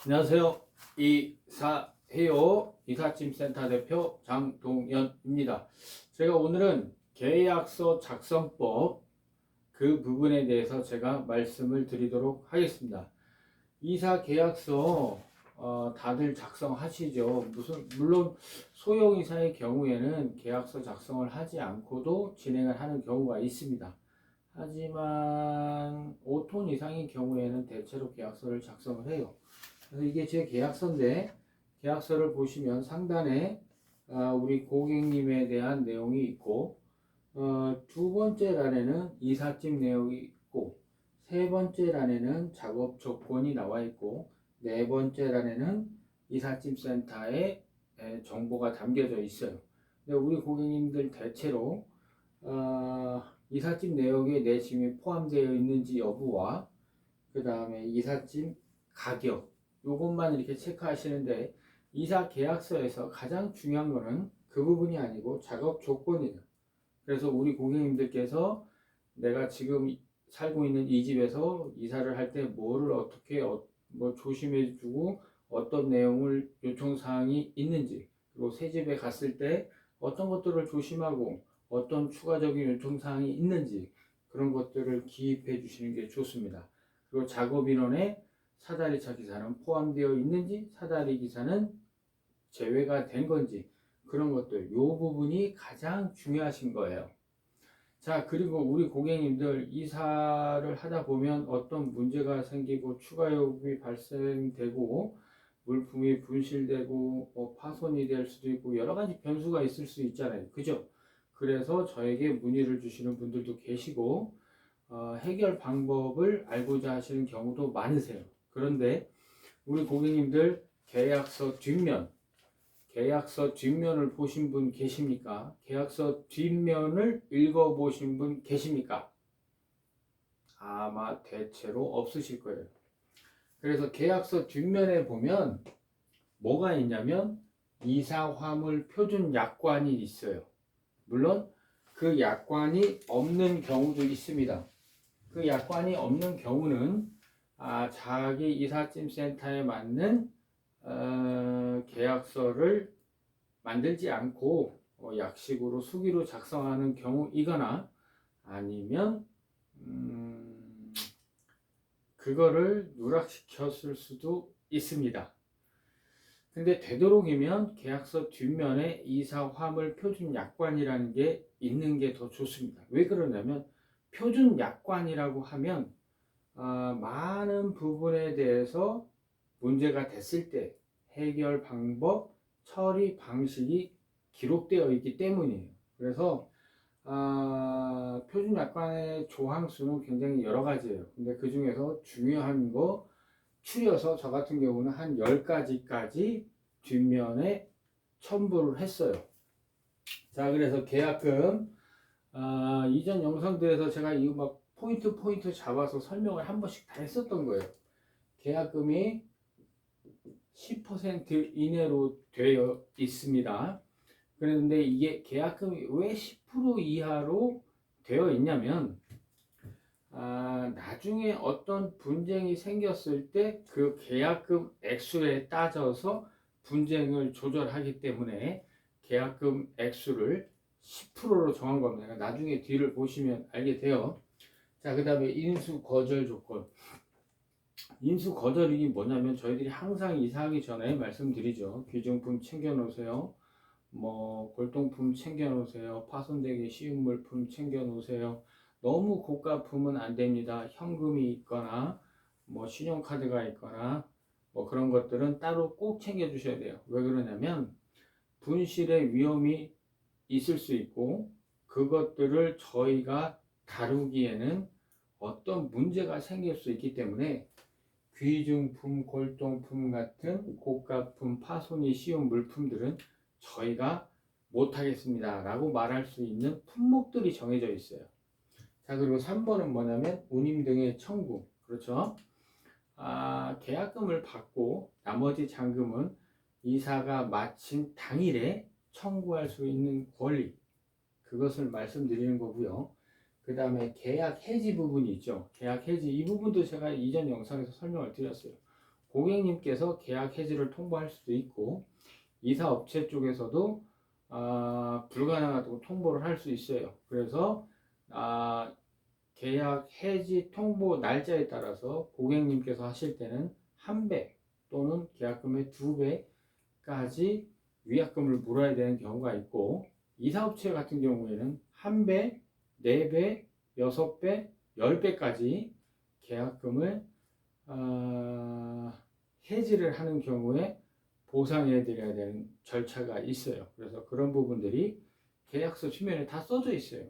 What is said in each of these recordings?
안녕하세요. 이사해요. 이삿짐센터 대표 장동현입니다. 제가 오늘은 계약서 작성법 그 부분에 대해서 제가 말씀을 드리도록 하겠습니다. 이사 계약서 다들 작성하시죠. 물론 소형 이사의 경우에는 계약서 작성을 하지 않고도 진행을 하는 경우가 있습니다. 하지만 5톤 이상의 경우에는 대체로 계약서를 작성을 해요. 그래서 이게 제 계약서인데, 계약서를 보시면 상단에 우리 고객님에 대한 내용이 있고, 두 번째 란에는 이삿짐 내용이 있고, 세 번째 란에는 작업 조건이 나와 있고, 네 번째 란에는 이삿짐 센터의 정보가 담겨져 있어요. 근데 우리 고객님들 대체로 이삿짐 내역에 내 짐이 포함되어 있는지 여부와 그 다음에 이삿짐 가격, 요것만 이렇게 체크하시는데, 이사 계약서에서 가장 중요한 거는 그 부분이 아니고 작업 조건이에요. 그래서 우리 고객님들께서 내가 지금 살고 있는 이 집에서 이사를 할 때 뭐를 어떻게 뭐 조심해 주고 어떤 내용을 요청사항이 있는지, 그리고 새 집에 갔을 때 어떤 것들을 조심하고 어떤 추가적인 요청사항이 있는지, 그런 것들을 기입해 주시는 게 좋습니다. 그리고 작업 인원에 사다리차 기사는 포함되어 있는지, 사다리 기사는 제외가 된 건지, 그런 것들, 요 부분이 가장 중요하신 거예요. 자, 그리고 우리 고객님들 이사를 하다 보면 어떤 문제가 생기고 추가 요금이 발생되고 물품이 분실되고 파손이 될 수도 있고 여러 가지 변수가 있을 수 있잖아요. 그죠? 그래서 저에게 문의를 주시는 분들도 계시고 해결 방법을 알고자 하시는 경우도 많으세요. 그런데 우리 고객님들 계약서 뒷면을 보신 분 계십니까? 계약서 뒷면을 읽어보신 분 계십니까? 아마 대체로 없으실 거예요. 그래서 계약서 뒷면에 보면 뭐가 있냐면 이사화물 표준 약관이 있어요. 물론 그 약관이 없는 경우도 있습니다. 그 약관이 없는 경우는 자기 이삿짐 센터에 맞는 계약서를 만들지 않고 약식으로 수기로 작성하는 경우이거나 아니면 그거를 누락시켰을 수도 있습니다. 근데 되도록이면 계약서 뒷면에 이사 화물 표준 약관이라는 게 있는 게 더 좋습니다. 왜 그러냐면 표준 약관이라고 하면 많은 부분에 대해서 문제가 됐을 때 해결 방법, 처리 방식이 기록되어 있기 때문이에요. 그래서 표준 약관의 조항 수는 굉장히 여러 가지예요. 근데 그 중에서 중요한 거 추려서 저 같은 경우는 한 10가지까지 뒷면에 첨부를 했어요. 자, 그래서 계약금 이전 영상들에서 제가 이거 막 포인트 잡아서 설명을 한 번씩 다 했었던 거예요. 계약금이 10% 이내로 되어 있습니다. 그런데 이게 계약금이 왜 10% 이하로 되어 있냐면 나중에 어떤 분쟁이 생겼을 때 그 계약금 액수에 따져서 분쟁을 조절하기 때문에 계약금 액수를 10%로 정한 겁니다. 나중에 뒤를 보시면 알게 돼요. 자, 그 다음에 인수 거절 조건. 인수 거절이 뭐냐면 저희들이 항상 이사하기 전에 말씀드리죠. 귀중품 챙겨 놓으세요. 뭐 골동품 챙겨 놓으세요. 파손되기 쉬운 물품 챙겨 놓으세요. 너무 고가품은 안 됩니다. 현금이 있거나 뭐 신용카드가 있거나 뭐 그런 것들은 따로 꼭 챙겨 주셔야 돼요. 왜 그러냐면 분실의 위험이 있을 수 있고 그것들을 저희가 다루기에는 어떤 문제가 생길 수 있기 때문에 귀중품, 골동품 같은 고가품, 파손이 쉬운 물품들은 저희가 못하겠습니다 라고 말할 수 있는 품목들이 정해져 있어요. 자, 그리고 3번은 뭐냐면 운임 등의 청구. 그렇죠? 계약금을 받고 나머지 잔금은 이사가 마친 당일에 청구할 수 있는 권리, 그것을 말씀드리는 거고요. 그 다음에 계약 해지 부분이 있죠. 계약 해지 이 부분도 제가 이전 영상에서 설명을 드렸어요. 고객님께서 계약 해지를 통보할 수도 있고 이사업체 쪽에서도 불가능하다고 통보를 할 수 있어요. 그래서 계약 해지 통보 날짜에 따라서 고객님께서 하실 때는 1배 또는 계약금의 2배까지 위약금을 물어야 되는 경우가 있고 이사업체 같은 경우에는 1배, 4배, 6배, 10배까지 계약금을 해지를 하는 경우에 보상해 드려야 되는 절차가 있어요. 그래서 그런 부분들이 계약서 뒷면에 다 써져 있어요.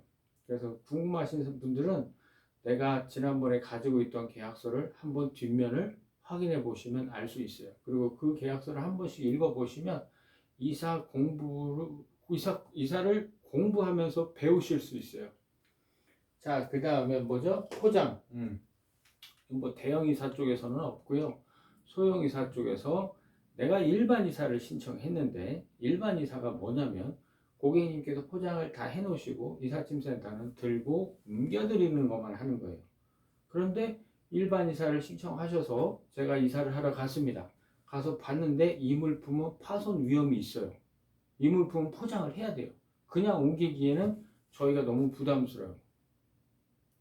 그래서 궁금하신 분들은 내가 지난번에 가지고 있던 계약서를 한번 뒷면을 확인해 보시면 알 수 있어요. 그리고 그 계약서를 한 번씩 읽어 보시면 이사를 공부하면서 배우실 수 있어요. 자, 그 다음에 뭐죠? 포장. 뭐 대형 이사 쪽에서는 없고요. 소형 이사 쪽에서 내가 일반 이사를 신청했는데 일반 이사가 뭐냐면 고객님께서 포장을 다 해놓으시고 이삿짐 센터는 들고 옮겨드리는 것만 하는 거예요. 그런데 일반 이사를 신청하셔서 제가 이사를 하러 갔습니다. 가서 봤는데 이 물품은 파손 위험이 있어요. 이 물품은 포장을 해야 돼요. 그냥 옮기기에는 저희가 너무 부담스러워요.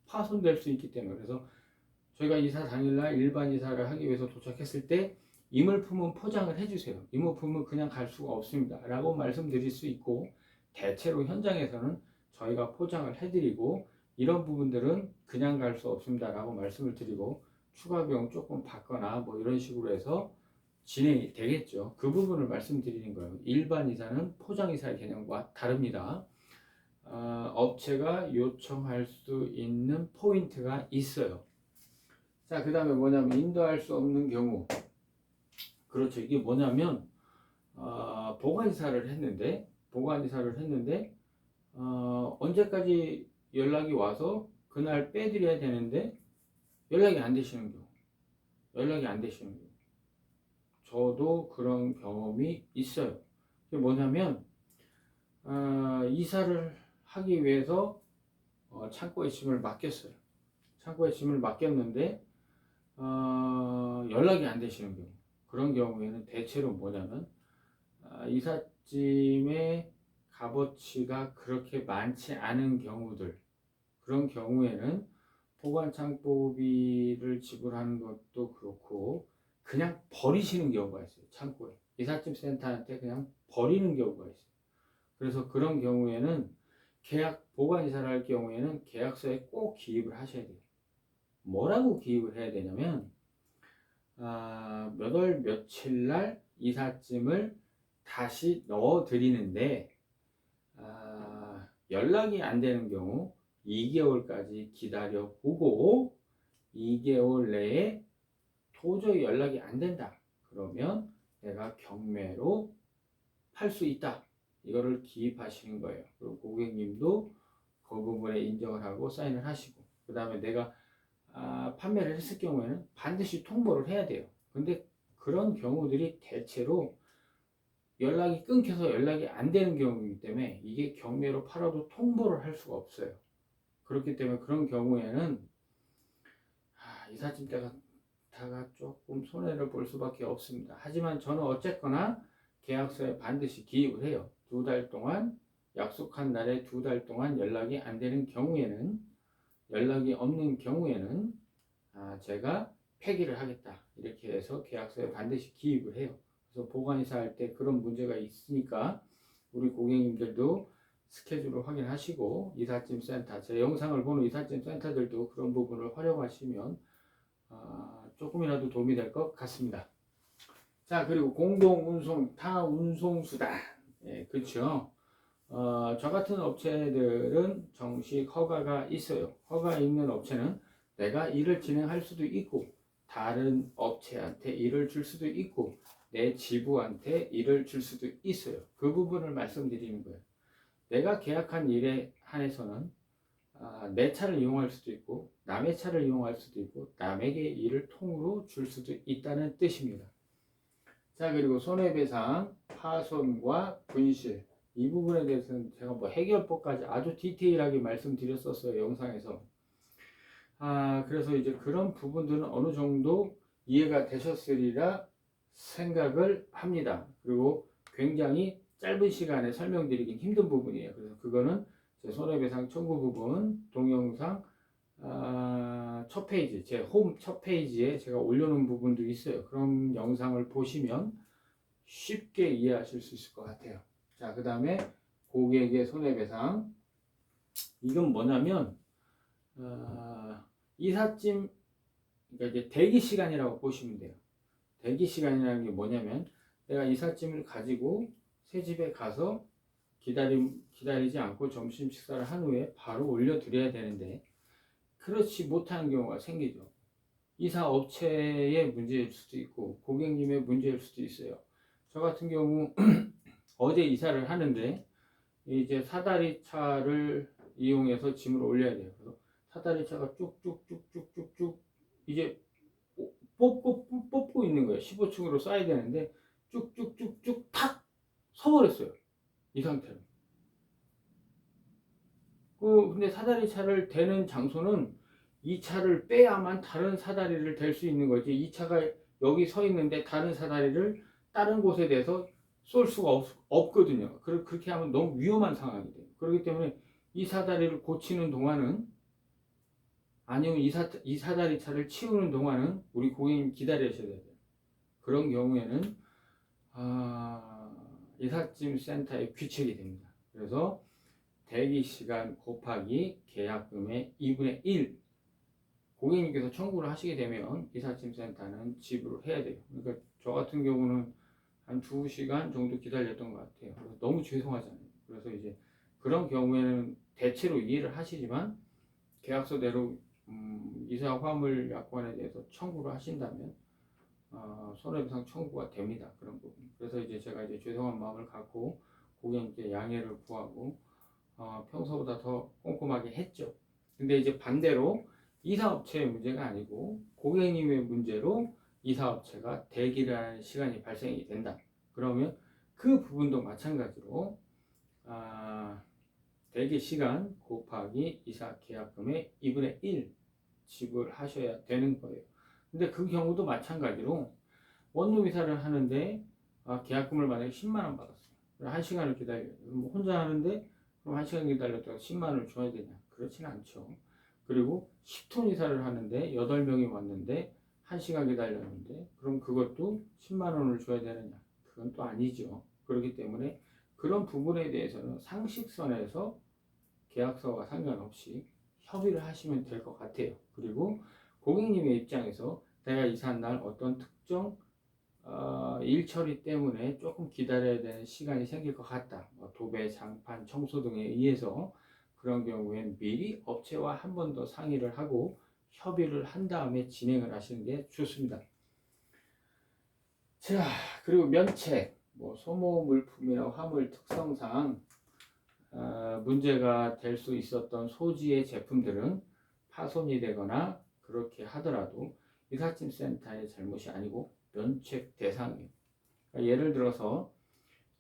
파손될 수 있기 때문에. 그래서 저희가 이사 당일날 일반 이사를 하기 위해서 도착했을 때 이 물품은 포장을 해주세요. 이 물품은 그냥 갈 수가 없습니다. 라고 말씀드릴 수 있고 대체로 현장에서는 저희가 포장을 해드리고 이런 부분들은 그냥 갈 수 없습니다. 라고 말씀을 드리고 추가 비용 조금 받거나 뭐 이런 식으로 해서 진행이 되겠죠. 그 부분을 말씀드리는 거예요. 일반 이사는 포장 이사의 개념과 다릅니다. 업체가 요청할 수 있는 포인트가 있어요. 자, 그 다음에 뭐냐면 인도할 수 없는 경우. 그렇죠. 이게 뭐냐면 보관 이사를 했는데 언제까지 연락이 와서 그날 빼드려야 되는데 연락이 안 되시는 경우. 저도 그런 경험이 있어요. 이게 뭐냐면 이사를 하기 위해서 창고에 짐을 맡겼어요. 창고에 짐을 맡겼는데 연락이 안 되시는 경우. 그런 경우에는 대체로 뭐냐면 이삿짐의 값어치가 그렇게 많지 않은 경우들, 그런 경우에는 보관창고비를 지불하는 것도 그렇고 그냥 버리시는 경우가 있어요. 창고에 이삿짐 센터한테 그냥 버리는 경우가 있어요. 그래서 그런 경우에는 보관 이사를 할 경우에는 계약서에 꼭 기입을 하셔야 돼요. 뭐라고 기입을 해야 되냐면 몇 월 며칠 날 이삿짐을 다시 넣어 드리는데 연락이 안 되는 경우 2개월까지 기다려 보고 2개월 내에 도저히 연락이 안 된다. 그러면 내가 경매로 팔 수 있다. 이거를 기입하시는 거예요. 그리고 고객님도 그 부분에 인정을 하고 사인을 하시고 그 다음에 내가 판매를 했을 경우에는 반드시 통보를 해야 돼요. 근데 그런 경우들이 대체로 연락이 끊겨서 연락이 안 되는 경우이기 때문에 이게 경매로 팔아도 통보를 할 수가 없어요. 그렇기 때문에 그런 경우에는 이삿짐 다가 조금 손해를 볼 수밖에 없습니다. 하지만 저는 어쨌거나 계약서에 반드시 기입을 해요. 2달 동안 약속한 날에 2달 동안 연락이 안 되는 경우에는 연락이 없는 경우에는 제가 폐기를 하겠다 이렇게 해서 계약서에 반드시 기입을 해요. 그래서 보관이사 할 때 그런 문제가 있으니까 우리 고객님들도 스케줄을 확인하시고 이삿짐 센터, 제 영상을 보는 이삿짐 센터들도 그런 부분을 활용하시면 조금이라도 도움이 될 것 같습니다. 자, 그리고 공동운송, 타운송수단. 예, 그렇죠. 저 같은 업체들은 정식 허가가 있어요. 허가 있는 업체는 내가 일을 진행할 수도 있고 다른 업체한테 일을 줄 수도 있고 내 지부한테 일을 줄 수도 있어요. 그 부분을 말씀드리는 거예요. 내가 계약한 일에 한해서는 내 차를 이용할 수도 있고 남의 차를 이용할 수도 있고 남에게 일을 통으로 줄 수도 있다는 뜻입니다. 자, 그리고 손해배상, 파손과 분실 이 부분에 대해서는 제가 뭐 해결법까지 아주 디테일하게 말씀드렸었어요, 영상에서. 그래서 이제 그런 부분들은 어느 정도 이해가 되셨으리라 생각을 합니다. 그리고 굉장히 짧은 시간에 설명드리긴 힘든 부분이에요. 그래서 그거는 제 손해배상 청구 부분 동영상 첫 페이지, 제 홈 첫 페이지에 제가 올려놓은 부분도 있어요. 그런 영상을 보시면 쉽게 이해하실 수 있을 것 같아요. 자, 그 다음에 고객의 손해배상. 이건 뭐냐면 이삿짐, 그러니까 이제 대기 시간이라고 보시면 돼요. 대기 시간이라는 게 뭐냐면 내가 이삿짐을 가지고 새 집에 가서 기다리지 않고 점심 식사를 한 후에 바로 올려드려야 되는데 그렇지 못하는 경우가 생기죠. 이사 업체의 문제일 수도 있고 고객님의 문제일 수도 있어요. 저 같은 경우 어제 이사를 하는데 이제 사다리 차를 이용해서 짐을 올려야 돼요. 그래서 사다리 차가 쭉쭉쭉쭉쭉쭉 이제 뽑고 있는 거예요. 15층으로 쌓아야 되는데 쭉쭉쭉쭉 탁 서버렸어요. 이 상태로. 근데 사다리 차를 대는 장소는 이 차를 빼야만 다른 사다리를 댈 수 있는 거지. 이 차가 여기 서 있는데 다른 사다리를 다른 곳에 대서 쏠 수가 없거든요. 그렇게 하면 너무 위험한 상황이 돼요. 그렇기 때문에 이 사다리를 고치는 동안은 아니면 이 사다리 차를 치우는 동안은 우리 고객님 기다리셔야 돼요. 그런 경우에는 이삿짐 센터에 귀책이 됩니다. 그래서 대기 시간 곱하기 계약금의 2분의 1 고객님께서 청구를 하시게 되면 이삿짐 센터는 지불을 해야 돼요. 그러니까 저 같은 경우는 한 2시간 정도 기다렸던 것 같아요. 너무 죄송하잖아요. 그래서 이제 그런 경우에는 대체로 이해를 하시지만 계약서대로 이사 화물 약관에 대해서 청구를 하신다면 손해배상 청구가 됩니다. 그런 부분. 그래서 이제 제가 이제 죄송한 마음을 갖고 고객님께 양해를 구하고 평소보다 더 꼼꼼하게 했죠. 근데 이제 반대로 이사업체의 문제가 아니고 고객님의 문제로 이사업체가 대기를 하는 시간이 발생이 된다. 그러면 그 부분도 마찬가지로 대기 시간 곱하기 이사 계약금의 2분의 1 지불하셔야 되는 거예요. 근데 그 경우도 마찬가지로 원룸 이사를 하는데 계약금을 만약에 10만 원 받았어요. 1시간을 기다려요. 혼자 하는데 그럼 1시간 기다렸다가 10만 원을 줘야 되냐? 그렇진 않죠. 그리고 10톤 이사를 하는데 8명이 왔는데 1시간 기다렸는데 그럼 그것도 10만 원을 줘야 되느냐? 그건 또 아니죠. 그렇기 때문에 그런 부분에 대해서는 상식선에서 계약서와 상관없이 협의를 하시면 될 것 같아요. 그리고 고객님의 입장에서 내가 이사한 날 어떤 특정 일 처리 때문에 조금 기다려야 되는 시간이 생길 것 같다. 도배, 장판, 청소 등에 의해서 그런 경우엔 미리 업체와 한 번 더 상의를 하고 협의를 한 다음에 진행을 하시는 게 좋습니다. 자, 그리고 면책, 소모 물품이나 화물 특성상 문제가 될 수 있었던 소지의 제품들은 파손이 되거나 그렇게 하더라도 이삿짐 센터의 잘못이 아니고 면책 대상이에요. 그러니까 예를 들어서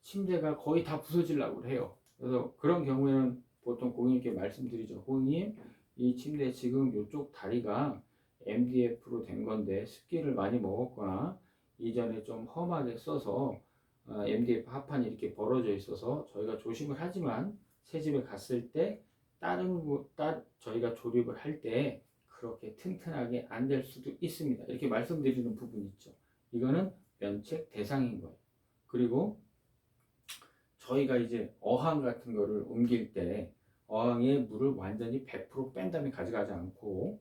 침대가 거의 다 부서지려고 해요. 그래서 그런 경우에는 보통 고객님께 말씀드리죠. 고객님, 이 침대 지금 이쪽 다리가 MDF로 된 건데 습기를 많이 먹었거나 이전에 좀 험하게 써서 MDF 합판이 이렇게 벌어져 있어서 저희가 조심을 하지만 새 집에 갔을 때 저희가 조립을 할 때 그렇게 튼튼하게 안 될 수도 있습니다. 이렇게 말씀드리는 부분이 있죠. 이거는 면책 대상인 거예요. 그리고 저희가 이제 어항 같은 거를 옮길 때 어항에 물을 완전히 100% 뺀 다음에 가져가지 않고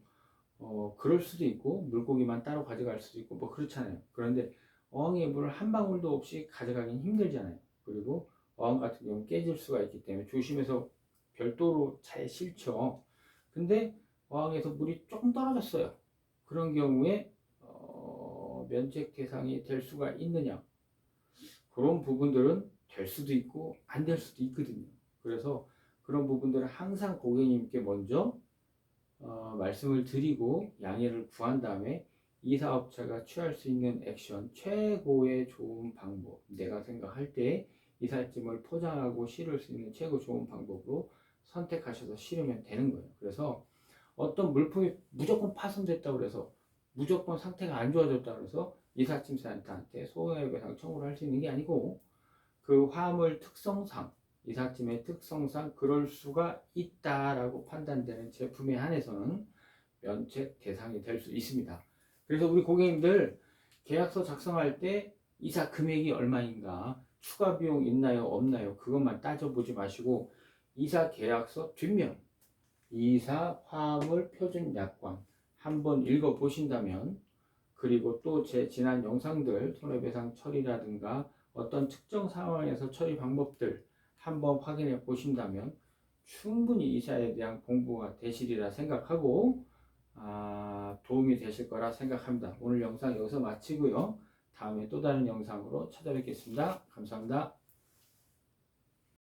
그럴 수도 있고 물고기만 따로 가져갈 수도 있고 그렇잖아요. 그런데 어항에 물을 한 방울도 없이 가져가긴 힘들잖아요. 그리고 어항 같은 경우는 깨질 수가 있기 때문에 조심해서 별도로 차에 실죠. 근데 어항에서 물이 조금 떨어졌어요. 그런 경우에 면책 대상이 될 수가 있느냐? 그런 부분들은 될 수도 있고 안 될 수도 있거든요. 그래서 그런 부분들은 항상 고객님께 먼저 말씀을 드리고 양해를 구한 다음에 이사업체가 취할 수 있는 액션, 최고의 좋은 방법, 내가 생각할 때 이삿짐을 포장하고 실을 수 있는 최고 좋은 방법으로 선택하셔서 실으면 되는 거예요. 그래서 어떤 물품이 무조건 파손됐다고 해서 무조건 상태가 안 좋아졌다 그래서 이삿짐센터한테 손해배상 청구를 할 수 있는 게 아니고 그 화물 특성상 이삿짐의 특성상 그럴 수가 있다라고 판단되는 제품에 한해서는 면책 대상이 될 수 있습니다. 그래서 우리 고객님들 계약서 작성할 때 이사 금액이 얼마인가, 추가 비용 있나요 없나요, 그것만 따져보지 마시고 이사 계약서 뒷면 이사 화물 표준 약관 한번 읽어 보신다면, 그리고 또 제 지난 영상들 손해배상 처리라든가 어떤 특정 상황에서 처리 방법들 한번 확인해 보신다면 충분히 이사에 대한 공부가 되시리라 생각하고 도움이 되실 거라 생각합니다. 오늘 영상 여기서 마치고요. 다음에 또 다른 영상으로 찾아뵙겠습니다. 감사합니다.